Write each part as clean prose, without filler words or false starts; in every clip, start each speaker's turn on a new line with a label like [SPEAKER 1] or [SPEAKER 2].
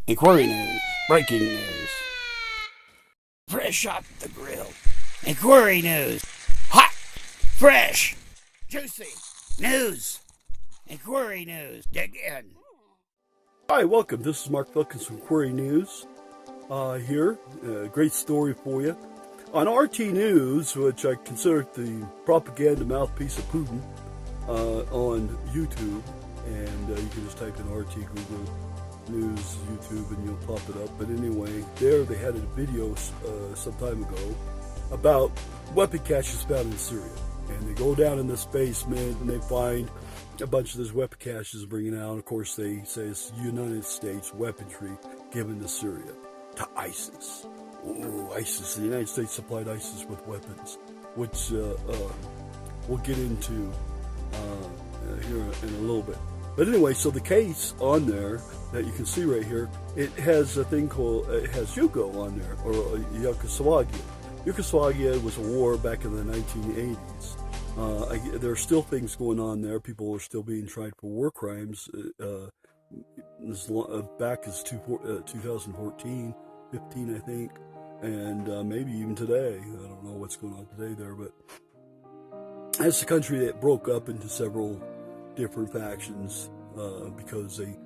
[SPEAKER 1] Inquiry news, breaking news, fresh off the grill. Inquiry news, hot, fresh, juicy news. Inquiry news, dig in.
[SPEAKER 2] Hi, welcome. This is Mark Wilkins from Query News. Here, great story for you. On RT News, which I consider the propaganda mouthpiece of Putin, on YouTube, and you can just type in RT Google News YouTube and you'll pop it up. But anyway, there they had a video some time ago about weapon caches found in Syria, and they go down in this basement and they find a bunch of those weapon caches bringing out. Of course, they say it's United States weaponry given to Syria, to ISIS. Ooh, ISIS. The United States supplied ISIS with weapons, which we'll get into here in a little bit. But anyway, so the case on there that you can see right here, it has a thing called, it has Yugo on there, or Yugoslavia. Yugoslavia was a war back in the 1980s. There are still things going on there. People are still being tried for war crimes back as 2014, 15, I think, and maybe even today. I don't know what's going on today there, but that's a country that broke up into several different factions because they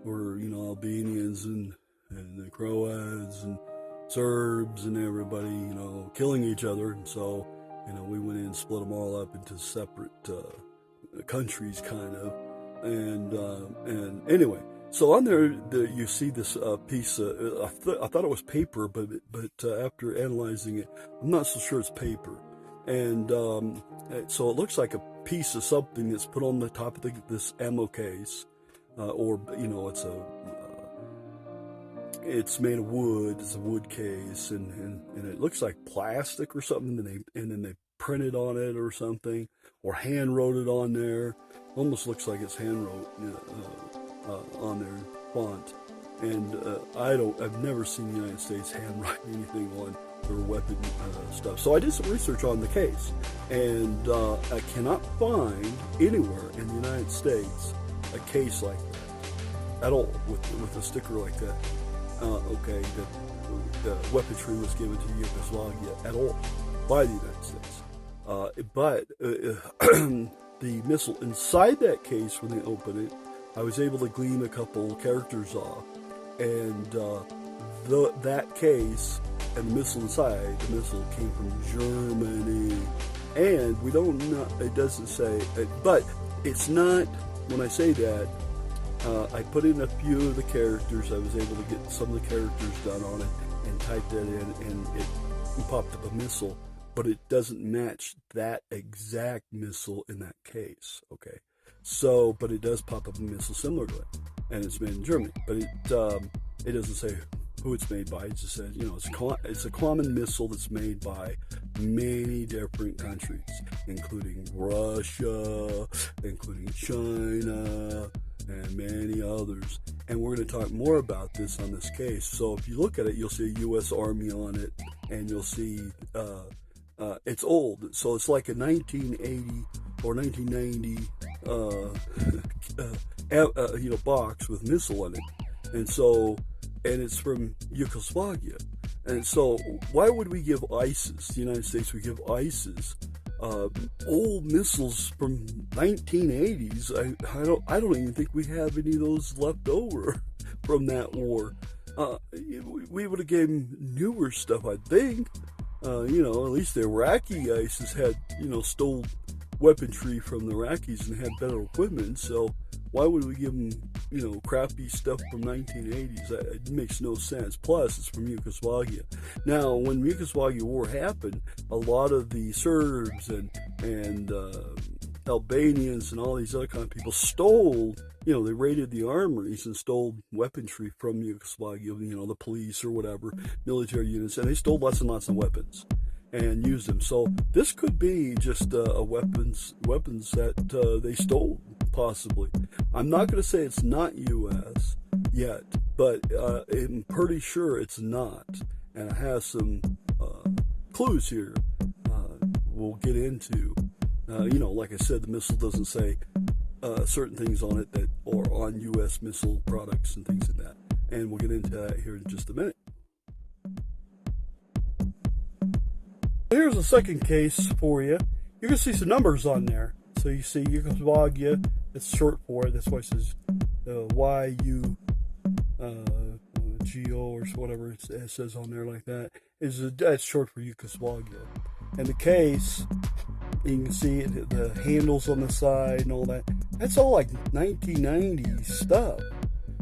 [SPEAKER 2] were, Albanians and the Croats and Serbs and everybody, killing each other. And so, we went in and split them all up into separate countries, kind of. And anyway, so on there you see this piece. I thought it was paper, but after analyzing it, I'm not so sure it's paper. And so it looks like a piece of something that's put on the top of this ammo case, or it's made of wood. It's a wood case, and it looks like plastic or something. And then they printed on it or something, or hand wrote it on there. Almost looks like it's hand wrote on their font. And I've never seen the United States handwrite anything on their weapon stuff. So I did some research on the case, and I cannot find anywhere in the United States a case like that at all, with a sticker like that. Okay, that weaponry was given to Yugoslavia at all by the United States. But the missile inside that case, when they opened it, I was able to glean a couple characters off, and that case and the missile inside, the missile came from Germany, and we don't know, it doesn't say, but it's not, when I say that, I put in a few of the characters. I was able to get some of the characters done on it and typed that in, and it popped up a missile, but it doesn't match that exact missile in that case, okay? So, but it does pop up a missile similar to it, and it's made in Germany, but it doesn't say who it's made by. It just says, it's a common missile that's made by many different countries, including Russia, including China, and many others. And we're going to talk more about this on this case. So if you look at it, you'll see a U.S. Army on it, and you'll see it's old. So it's like a 1980 or 1990 box with missile in it. And so, and it's from Yugoslavia. And so why would we give ISIS, the United States would give ISIS old missiles from 1980s? I don't even think we have any of those left over from that war. We would have given newer stuff, I think. At least the Iraqi ISIS had, stole weaponry from the Iraqis and had better equipment. So why would we give them, crappy stuff from 1980s? It makes no sense. Plus, it's from Yugoslavia. Now, when the Yugoslavia war happened, a lot of the Serbs and Albanians and all these other kind of people stole, they raided the armories and stole weaponry from Yugoslavia, the police or whatever, military units, and they stole lots and lots of weapons and used them. So this could be just weapons that they stole, possibly. I'm not going to say it's not U.S. yet, but I'm pretty sure it's not. And it has some clues here we'll get into. Like I said, the missile doesn't say certain things on it that are on U.S. missile products and things like that. And we'll get into that here in just a minute. Here's a second case for you. You can see some numbers on there. So you see Yugoslavia, that's short for it. That's why it says YUGO or whatever it says on there like that. That's short for Yugoslavia. And the case, you can see it, the handles on the side and all that. That's all like 1990s stuff.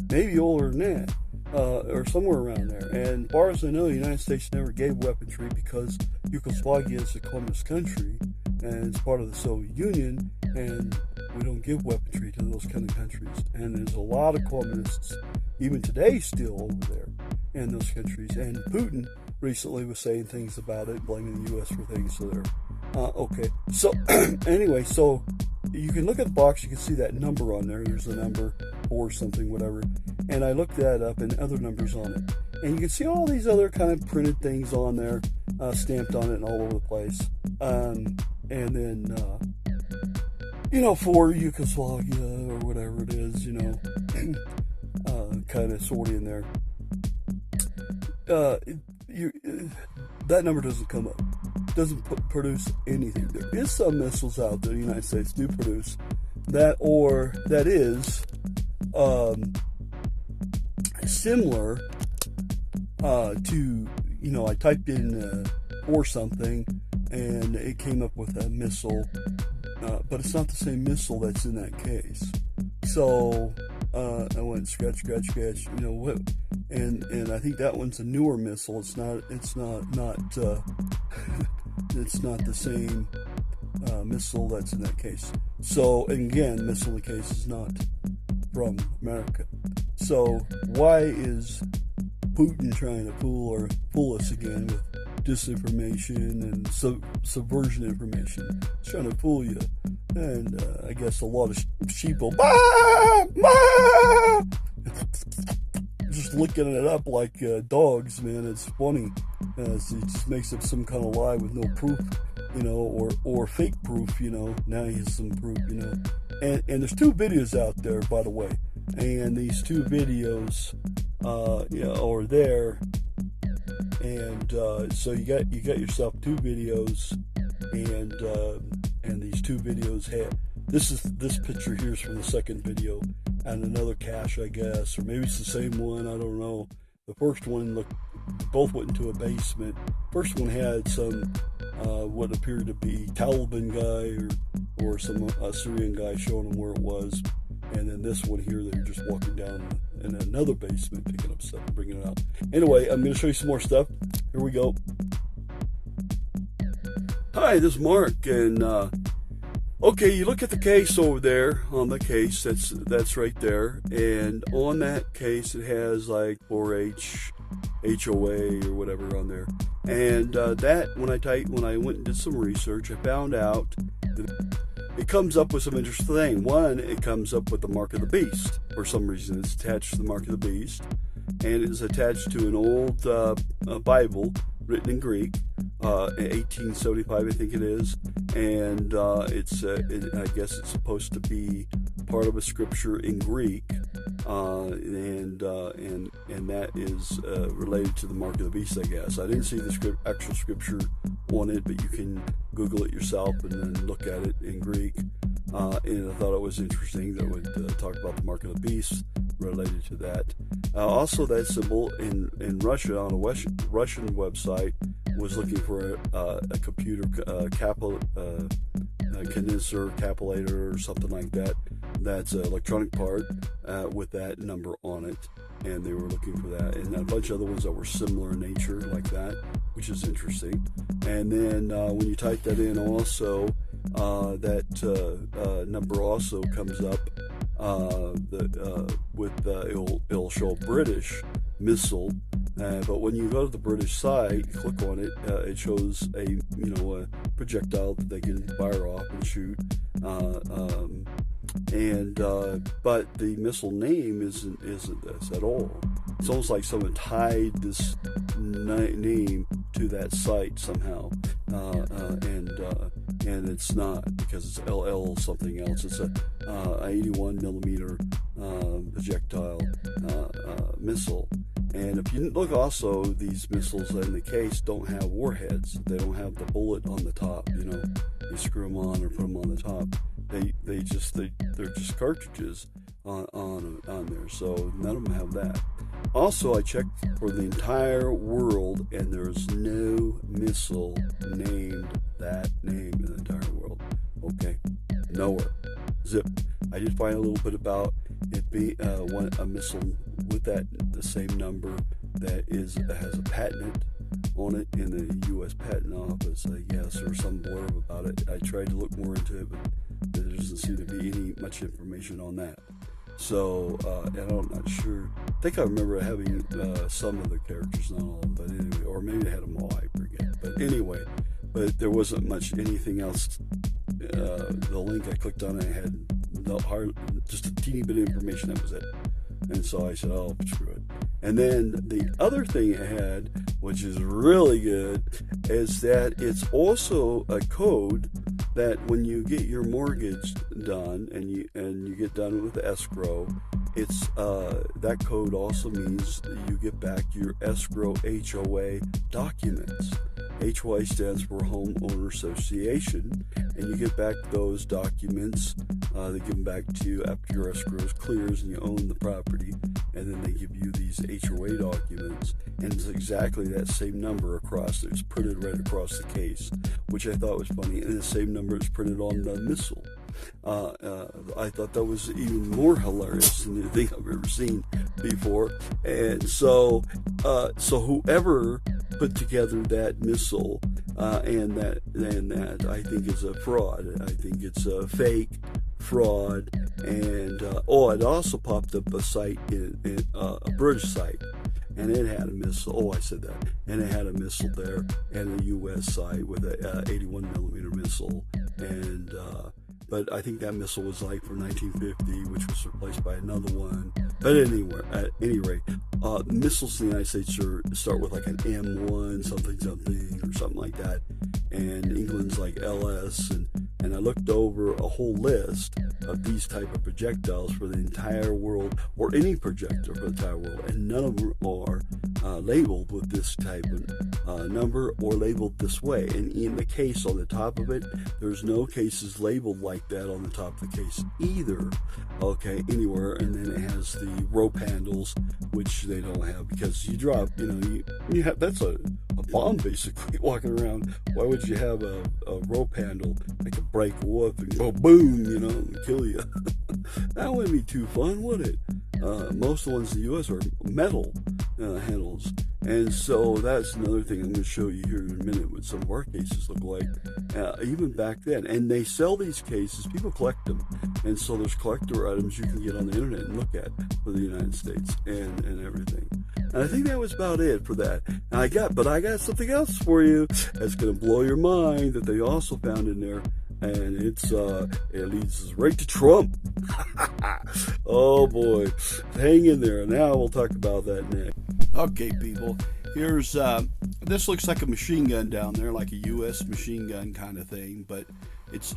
[SPEAKER 2] Maybe older than that. Or somewhere around there. And as far as I know, the United States never gave weaponry because Yugoslavia is a communist country and it's part of the Soviet Union, and we don't give weaponry to those kind of countries. And there's a lot of communists, even today, still over there in those countries. And Putin recently was saying things about it, blaming the U.S. for things. So there. Okay. So anyway, so you can look at the box. You can see that number on there. There's a number or something, whatever. And I looked that up and other numbers on it. And you can see all these other kind of printed things on there, stamped on it and all over the place. And then, for Yugoslavia or whatever it is, kind of sort of in there. That number doesn't come up. Doesn't produce anything. There is some missiles out there the United States do produce that is similar to, I typed in or something and it came up with a missile, but it's not the same missile that's in that case. So I went scratch, what? And I think that one's a newer missile. It's not it's not the same missile that's in that case. So, and again, missile in the case is not from America. So why is Putin trying to fool us again with disinformation and subversion information? He's trying to fool you. And I guess a lot of sheep will just looking it up like dogs, man. It's funny. It just makes up some kind of lie with no proof, or fake proof, Now he has some proof, And there's two videos out there, by the way. And these two videos, are there. And so you got yourself two videos, and these two videos have this picture here is from the second video, and another cache, I guess, or maybe it's the same one. I don't know. The first one both went into a basement. First one had some what appeared to be Taliban guy or some Syrian guy showing them where it was. And then this one here, they're just walking down in another basement, picking up stuff and bringing it out. Anyway, I'm going to show you some more stuff. Here we go. Hi, this is Mark, and okay, you look at the case over there on the case. That's right there, and on that case, it has like 4H, HOA or whatever on there. And that when I went and did some research, I found out that it comes up with some interesting thing. One, it comes up with the mark of the beast. For some reason, it's attached to the mark of the beast, and it is attached to an old Bible written in Greek, 1875, I think it is, and I guess it's supposed to be part of a scripture in Greek, and that is related to the mark of the beast, I guess. I didn't see the actual scripture on it, but you can Google it yourself and then look at it in Greek. And I thought it was interesting that it would talk about the mark of the beast related to that. Also, that symbol in Russia on a Russian website was looking for a computer condenser, capillator, or something like that. That's an electronic part with that number on it, and they were looking for that, and a bunch of other ones that were similar in nature like that, which is interesting. And then when you type that in also, that number also comes up it'll show a British missile, but when you go to the British site, click on it, it shows a projectile that they can fire off and shoot, but the missile name isn't this at all. It's almost like someone tied this name to that site somehow, and it's not, because it's LL something else. It's a 81 millimeter projectile missile. And if you look also, these missiles in the case don't have warheads. They don't have the bullet on the top. You screw them on or put them on the top. They're just cartridges on there. So none of them have that. Also, I checked for the entire world, and there's no missile named that name in the entire world. Okay, nowhere. Zip. I did find a little bit about it being a missile with the same number that has a patent on it in the U.S. Patent Office, I guess, or some blurb about it. I tried to look more into it, but there doesn't seem to be much information on that. So, and I'm not sure. I think I remember having some of the characters, not all, but anyway, or maybe I had them all, I forget. But anyway, there wasn't much anything else. The link I clicked on, I had just a teeny bit of information. That was it. And so I said, oh, screw it. And then the other thing it had, which is really good, is that it's also a code that when you get your mortgage done and you get done with the escrow, it's that code also means that you get back your escrow HOA documents. HOA stands for Homeowner Association, and you get back those documents. They give them back to you after your escrow clears and you own the property, and then they give you these HOA documents, and it's exactly that same number across. It's printed right across the case, which I thought was funny, and the same number is printed on the missile. I thought that was even more hilarious than anything I've ever seen before. And so whoever put together that missile and that I think is a fraud. I think it's a fake fraud. And it also popped up a site in a British site. And it had a missile. Oh, I said that. And it had a missile there, and a U.S. site with a 81 millimeter missile. And but I think that missile was like from 1950, which was replaced by another one. But anyway, at any rate, missiles in the United States start with like an M1 something or something like that, and England's like LS. And I looked over a whole list of these type of projectiles for the entire world, or any projectile for the entire world, and none of them are labeled with this type of number or labeled this way. And in the case on the top of it, there's no cases labeled like that on the top of the case either, okay, anywhere. And then it has the rope handles, which they don't have, because you drop, you have, that's a bomb basically walking around. Why would you have a rope handle that could break a wolf and go boom, and kill you? That wouldn't be too fun, would it? Most of the ones in the U.S. are metal handles. And so that's another thing I'm going to show you here in a minute what some of our cases look like, even back then. And they sell these cases, people collect them. And so there's collector items you can get on the internet and look at for the United States and everything. And I think that was about it for that. And I got something else for you that's going to blow your mind that they also found in there. And it leads us right to Trump. Oh boy, hang in there. Now we'll talk about that next. Okay, people, here's this looks like a machine gun down there, like a U.S. machine gun kind of thing, but it's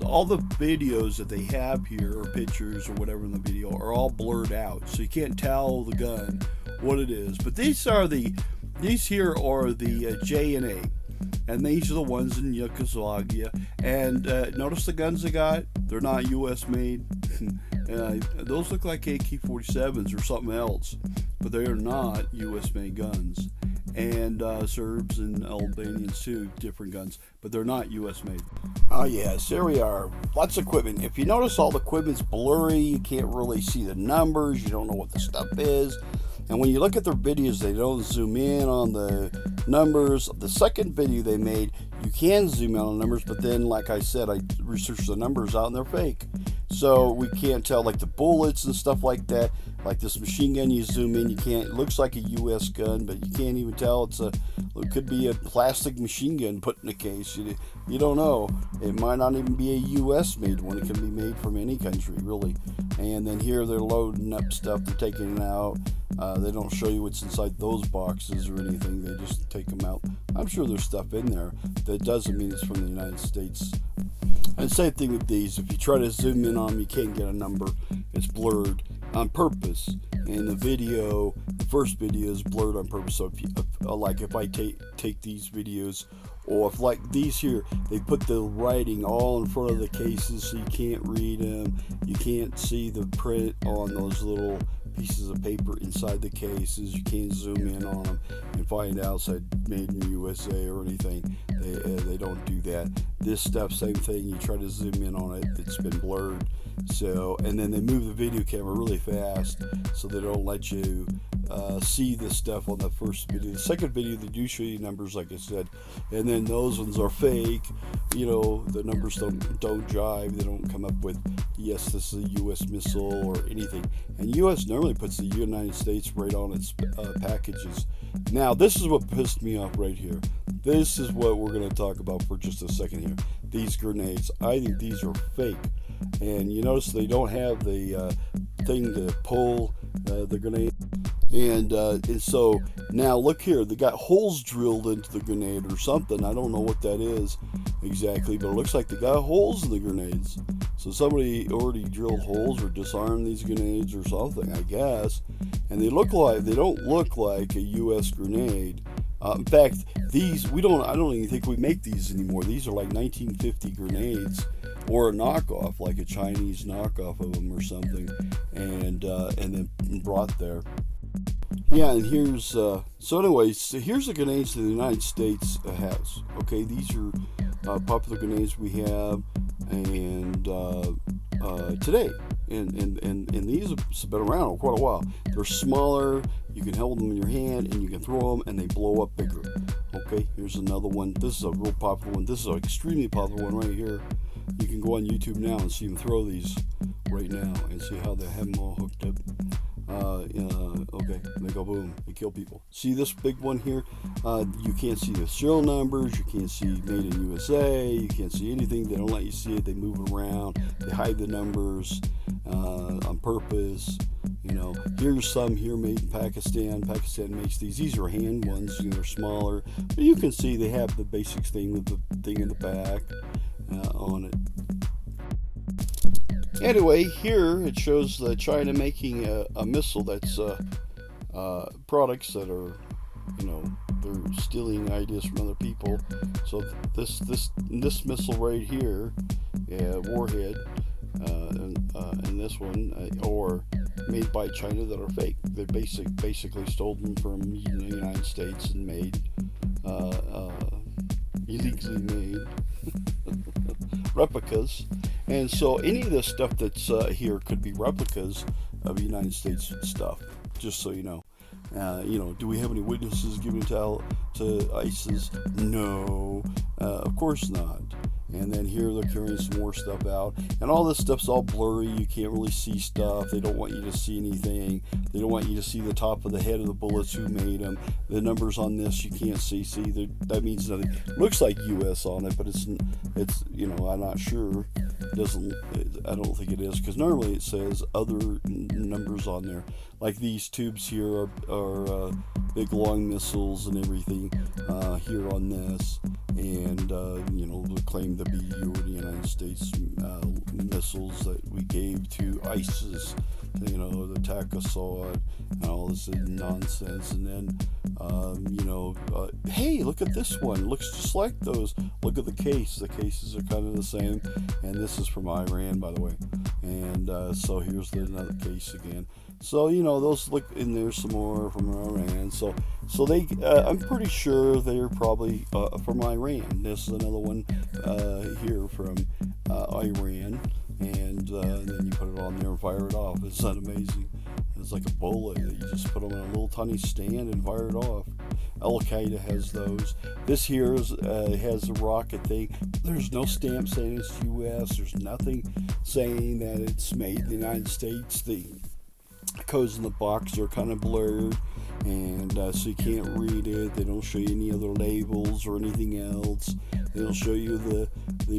[SPEAKER 2] all the videos that they have here, or pictures or whatever in the video, are all blurred out, so you can't tell the gun what it is. But these here are the J&A. And these are the ones in Yugoslavia. And notice the guns they got? They're not U.S. made. Those look like AK-47s or something else. But they are not U.S. made guns. And Serbs and Albanians too, different guns. But they're not U.S. made. Oh yeah, Syria are lots of equipment. If you notice, all the equipment's blurry. You can't really see the numbers. You don't know what the stuff is. And when you look at their videos, they don't zoom in on the numbers. The second video they made, you can zoom in on the numbers, but then, like I said, I researched the numbers out and they're fake. So we can't tell, like the bullets and stuff like that. Like this machine gun, you zoom in, you can't, it looks like a U.S. gun, but you can't even tell it could be a plastic machine gun put in a case. You don't know. It might not even be a U.S. made one. It can be made from any country, really. And then here they're loading up stuff, they're taking it out. They don't show you what's inside those boxes or anything. They just take them out. I'm sure there's stuff in there. That doesn't mean it's from the United States. And same thing with these. If you try to zoom in on them, you can't get a number. It's blurred. on purpose. And the first video is blurred on purpose. So if you, like if I take these videos, or if like these here, they put the writing all in front of the cases so you can't read them. You can't see the print on those little pieces of paper inside the cases. You can't zoom in on them and find outside made in USA or anything. They don't do that. This stuff, same thing. You try to zoom in on it, it's been blurred. So, and then they move the video camera really fast so they don't let you see this stuff on the first video. The second video, they do show you numbers, like I said, and then those ones are fake. You know, the numbers don't jive. They don't come up with, yes, this is a U.S. missile or anything. And U.S. normally puts the United States right on its packages. Now, this is what pissed me off right here. This is what we're going to talk about for just a second here. These grenades, I think these are fake. And you notice they don't have the thing to pull the grenade. And so now look here, they got holes drilled into the grenade or something. I don't know what that is exactly, but it looks like they got holes in the grenades. So somebody already drilled holes or disarmed these grenades or something, I guess. And they don't look like a U.S. grenade. In fact, these I don't even think we make these anymore. These are like 1950 grenades, or a knockoff, like a Chinese knockoff of them or something, and then brought there. Yeah, and here's so anyways, here's the grenades that the United States has. Okay, these are popular grenades we have, and today, and these have been around quite a while. They're smaller. You can hold them in your hand, and you can throw them, and they blow up bigger. Okay, here's another one. This is a real popular one. This is an extremely popular one right here. You can go on YouTube now and see them throw these right now and see how they have them all hooked up. Okay, they go boom, they kill people. See this big one here? You can't see the serial numbers, you can't see made in USA, you can't see anything. They don't let you see it, they move it around, they hide the numbers on purpose. You know, here's some here made in Pakistan. Pakistan makes these. These are hand ones, they're smaller, but you can see they have the basic thing with the thing in the back on it. Anyway, here it shows China making a missile that's products that are, they're stealing ideas from other people. So this missile right here, warhead, and this one, or made by China that are fake. They basically stole them from the United States and made illegally made replicas. And so any of this stuff that's here could be replicas of United States stuff, just so you know. Do we have any witnesses given to ISIS? No, of course not. And then here they're carrying some more stuff out, and all this stuff's all blurry. You can't really see stuff. They don't want you to see anything. They don't want you to see the top of the head of the bullets, who made them. The numbers on this you can't see. That means nothing. It looks like U.S. on it, but it's I'm not sure. I don't think it is, because normally it says other numbers on there. Like these tubes here are big long missiles and everything here on this, and they claim to be the United States missiles that we gave to ISIS, to attack Assad and all this nonsense. And then hey, look at this one, it looks just like those. Look at the case. The cases are kind of the same, and this is from Iran, by the way. And so here's another case again. So those look, and there's some more from Iran. So they, I'm pretty sure they're probably from Iran. This is another one here from Iran, and then you put it on there and fire it off. Isn't that amazing? It's like a bullet. You just put them in a little tiny stand and fire it off. Al Qaeda has those. This here has a rocket thing. There's no stamp saying it's U.S. There's nothing saying that it's made in the United States. The codes in the box are kind of blurred, and so you can't read it. They don't show you any other labels or anything else. They'll show you the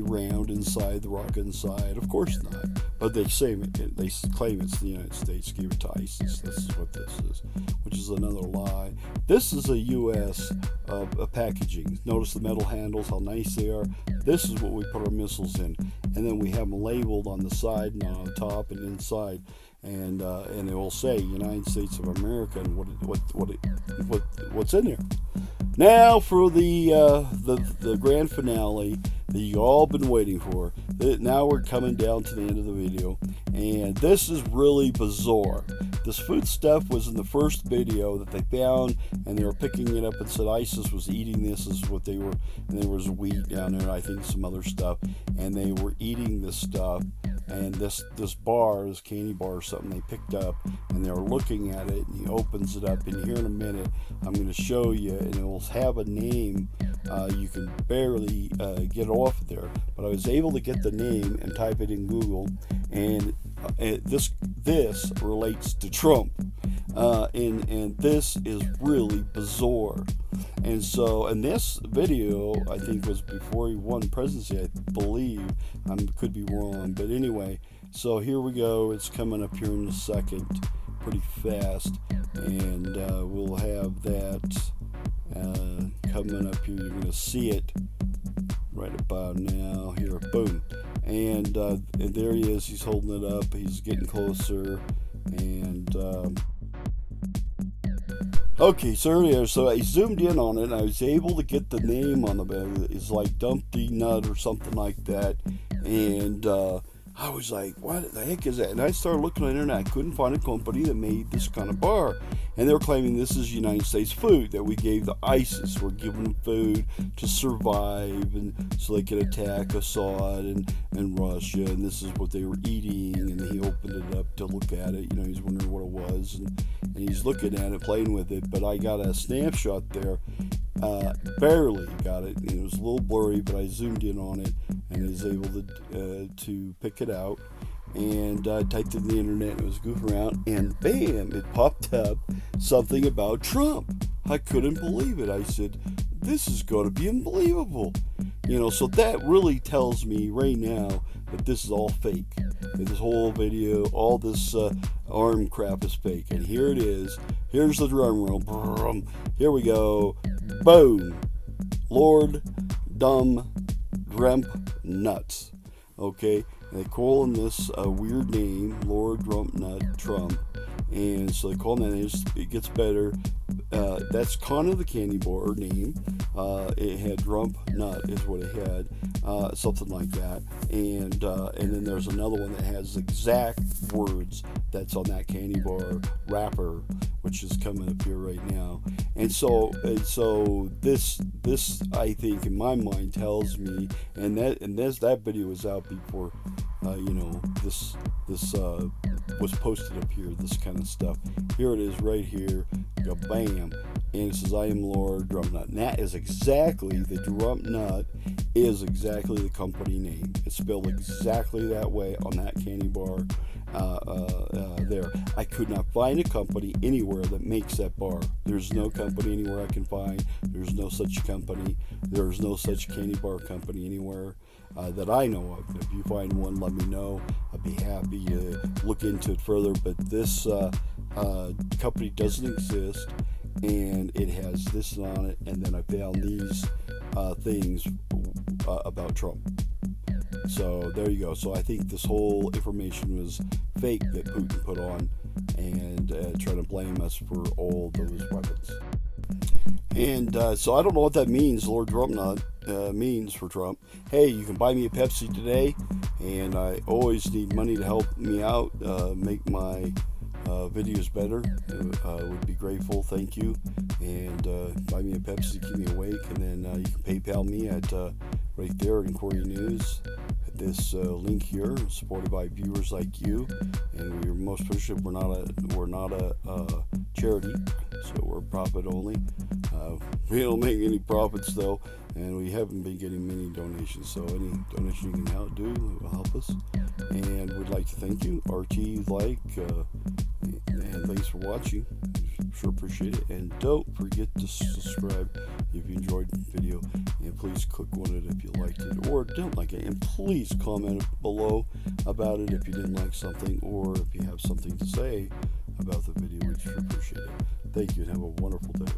[SPEAKER 2] round inside, the rocket inside. Of course not. But they claim it's the United States gave it to ISIS. This is what this is, which is another lie. This is a U.S. Packaging. Notice the metal handles, how nice they are. This is what we put our missiles in, and then we have them labeled on the side and on top and inside. and it will say United States of America and what's in there. Now for the grand finale that you all been waiting for. Now we're coming down to the end of the video, and this is really bizarre. This food stuff was in the first video that they found, and they were picking it up and said ISIS was eating this. Is what they were, and there was wheat down there, and I think some other stuff, and they were eating this stuff. And this bar, this candy bar or something, they picked up, and they were looking at it, and he opens it up, and here in a minute I'm going to show you, and it will have a name. You can barely get it off of there, but I was able to get the name and type it in Google, and this relates to Trump, and this is really bizarre. And so, and this video, I think, was before he won presidency, I believe. I could be wrong, but anyway, so here we go. It's coming up here in a second, pretty fast, and we'll have that coming up here. You're going to see it right about now. Here, boom, and there he is. He's holding it up. He's getting closer, and okay, so I zoomed in on it, and I was able to get the name on the bed. It's like Dumpty Nut or something like that, and I was like, what the heck is that? And I started looking on the internet. I couldn't find a company that made this kind of bar, and they were claiming this is United States food that we gave to ISIS. We're giving them food to survive, and so they could attack Assad and Russia, and this is what they were eating. And he opened it up to look at it. He's wondering what it was, and he's looking at it, playing with it. But I got a snapshot there, barely got it. It was a little blurry, but I zoomed in on it and was able to pick it out, and typed in the internet, and it was goofing around, and bam, it popped up something about Trump. I couldn't believe it. I said, this is going to be unbelievable. So that really tells me right now that this is all fake. That this whole video, all this arm crap is fake. And here it is. Here's the drum roll. Brum. Here we go. Boom. Lord Dumb Drump Nuts. Okay, and they call him this weird name, Lord Drump Nut Trump, and so they call him that. It gets better. That's kind of the candy bar name. It had Drump Nut is what it had, something like that, and then there's another one that has exact words that's on that candy bar wrapper, which is coming up here right now. And so this I think in my mind tells me, and that video was out before this was posted up here, this kind of stuff. Here it is right here, go bam, and it says I am Lord Drump Nut. And that is exactly, the Drump Nut is exactly the company name. It's spelled exactly that way on that candy bar there. I could not find a company anywhere that makes that bar. There's no company anywhere I can find. There's no such company. There's no such candy bar company anywhere that I know of. If you find one, let me know. I'd be happy to look into it further. But this company doesn't exist, and it has this on it. And then I found these things about Trump. So there you go. So I think this whole information was fake that Putin put on, and trying to blame us for all those weapons. And so I don't know what that means, Lord Drump Nut means for Trump. Hey, you can buy me a Pepsi today, and I always need money to help me out, make my videos better. Would be grateful, thank you. And buy me a Pepsi to keep me awake, and then you can PayPal me at right there at Inquiry News. This link here, supported by viewers like you, and we're most appreciative. We're not a charity, so we're profit only. We don't make any profits though, and we haven't been getting many donations. So any donation you can do will help us, and we'd like to thank you. RT like, and thanks for watching. Sure appreciate it, and don't forget to subscribe if you enjoyed the video, and please click on it if you liked it or don't like it, and please comment below about it if you didn't like something, or if you have something to say about the video. We'd sure appreciate it. Thank you, and have a wonderful day.